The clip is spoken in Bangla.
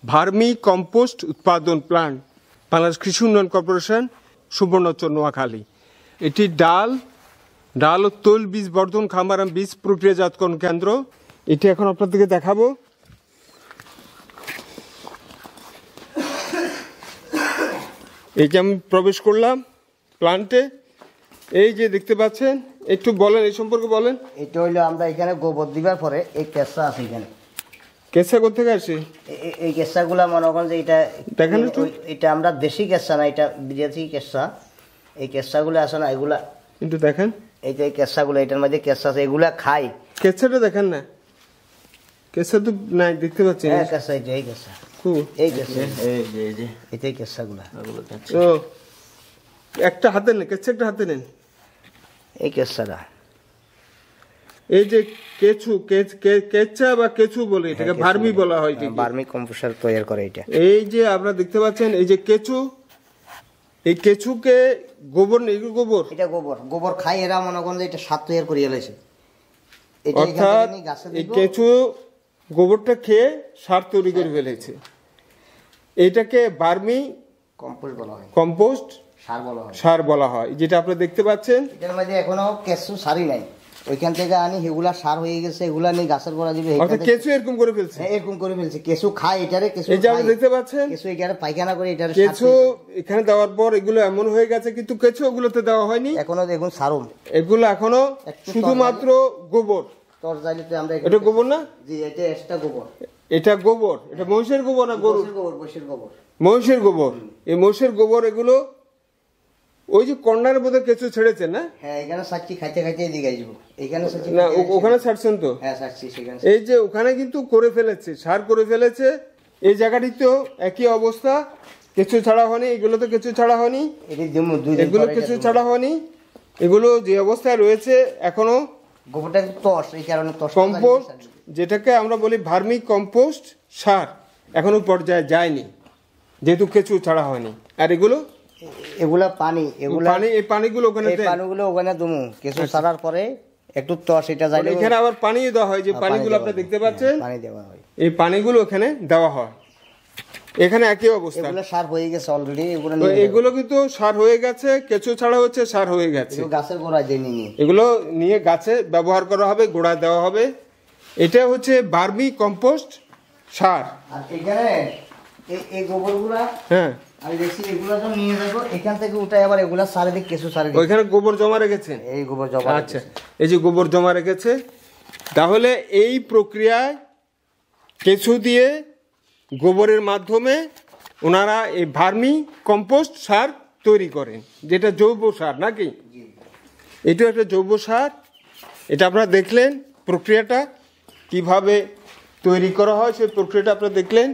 ভার্মি কম্পোস্ট উৎপাদন প্ল্যান্ট, বাংলাদেশ কৃষি উন্নয়ন কর্পোরেশন, সুবর্ণচর, নোয়াখালী। এটি ডাল ও তৈল বীজ বর্ধন খামার এবং বীজ প্রক্রিয়াজাতকরণ কেন্দ্র। এটি এখন আপনাদেরকে দেখাবো। এই যে আমি প্রবেশ করলাম প্ল্যান্টে, এই যে দেখতে পাচ্ছেন, একটু বলেন এই সম্পর্কে বলেন। এটা হইলো আমরা এখানে গোবর দিবার পরে এই কেঁচা আছে এখানে। কেঁচা কোথেকে আসে? এই কেঁচাগুলা মনে করেন যে এটা দেখেন একটু। এটা আমরা দেশি কেঁচা না, এটা বিদেশি কেঁচা। এই কেঁচাগুলো আছে না, এগুলা একটু দেখেন। এই যে কেঁচাগুলো, এটার মধ্যে কেঁচা আছে, এগুলা খাই। কেঁচাটা দেখেন না, কেঁচা তো নাই দেখতে পাচ্ছেন। হ্যাঁ কেঁচা, এই যে এই কেঁচা, এই কেঁচা, এটাই কেঁচাগুলা। ও একটা হাতে নেন, কেঁচা একটা হাতে নেন। এই কেঁচাটা, এই যে কেঁচু, কেঁচা বা কেঁচু বলে, এটাকে ভার্মি বলা হয়। ভার্মি কম্পোস্ট তৈরি করে এটা। এই যে আপনারা দেখতে পাচ্ছেন, এই যে কেঁচু, এই কেঁচুকে গোবর নেই, গোবর, এটা গোবর খাই এরা, মনে করেন যে এটা সার তৈরি করে এলাইছে। অর্থাৎ এই কেঁচু গোবরটা খেয়ে সার তৈরি করে ফেলেছে। এটাকে ভার্মি কম্পোস্ট বলা হয়, কম্পোস্ট সার বলা হয়, যেটা আপনারা দেখতে পাচ্ছেন। এটার মধ্যে এখনো কেঁচু সারই নাই, ওইখান থেকে আনি, সেগুলা সার হয়ে গেছে, এগুলা নিয়ে গাছের গোড়া দিবে। কেঁচু এরকম করে ফেলছে, এরকম করে ফেলছে। কেঁচু খায় এটারে, কেঁচু এই যে আপনি দেখতে পাচ্ছেন, কেঁচু এটারে পায়খানা করে এটারে কেঁচু এখানে দেওয়ার পর এগুলো এমন হয়ে গেছে, কিন্তু কেঁচু ওগুলোতে দেওয়া হয়নি এখনো। দেখুন সারুম, এগুলো এখনো শুধুমাত্র গোবর। তরজাইলিতে আমরা এটা গোবর না? জি, এটা এক্সট্রা গোবর। এটা গোবর, এটা মহিষের গোবর না গরুর গোবর? মহিষের গোবর। মহিষের গোবর। এই মহিষের গোবর এগুলো ওই যে কর্নারের মধ্যে কেঁচু ছেড়েছে না? হ্যাঁ, এখানে সাচ্ছি খাইতে খাইতে এদিকে আসবো। এখানে সাচ্ছি না, ওখানে ছাড়ছেন তো? হ্যাঁ সাচ্ছি সেখানে। এই যে ওখানে কিন্তু করে ফেলেছে, সার করে ফেলেছে। এই জায়গাটিতেও একই অবস্থা, কেঁচু ছাড়া হয়নি। এগুলো তো কেঁচু ছাড়া হয়নি, এগুলো কেঁচু ছাড়া হয়নি। এগুলো যে অবস্থায় রয়েছে এখনো গোবরটা তস, এই কারণে তস। কম্পোস্ট, যেটাকে আমরা বলি ভার্মি কম্পোস্ট সার, এখনো পর্যায়ে যায়নি, যেহেতু কেঁচু ছাড়া হয়নি। আর এগুলা পানি, এই পানিগুলো ওখানে দুমু কিছু ছাড়ার পরে একটু তস এটা যাইলে এখানে আবার পানি দেওয়া হয়। যে পানিগুলো আপনি দেখতে পাচ্ছেন, পানি দেওয়া হয়, এই পানিগুলো এখানে দেওয়া হয়। এখানে একই অবস্থা, এগুলো সার হয়ে গেছে অলরেডি। এগুলো কিন্তু সার হয়ে গেছে, কেঁচু ছাড়া হচ্ছে, সার হয়ে গেছে। গাছের গোড়ায় দিয়ে নিয়ে এগুলো নিয়ে গাছে ব্যবহার করা হবে, গোড়ায় দেওয়া হবে। এটা হচ্ছে ভার্মি কম্পোস্ট সার। আর এখানে এই গোবরগুলা, হ্যাঁ আমি দেখছি এগুলো যখন নিয়ে যাবো এখান থেকে উঠাই আবার এগুলা সারে দিক কেঁচু সারে দিক। ওইখানে গোবর জমা রেখেছেন? এই গোবর জমা। আচ্ছা, এই যে গোবর জমা রেখেছে। তাহলে এই প্রক্রিয়ায় কেঁচু দিয়ে গোবরের মাধ্যমে ওনারা এই ভার্মি কম্পোস্ট সার তৈরি করেন, যেটা জৈব সার নাকি? এটা একটা জৈব সার। এটা আপনারা দেখলেন প্রক্রিয়াটা কিভাবে তৈরি করা হয়, সেই প্রক্রিয়াটা আপনারা দেখলেন।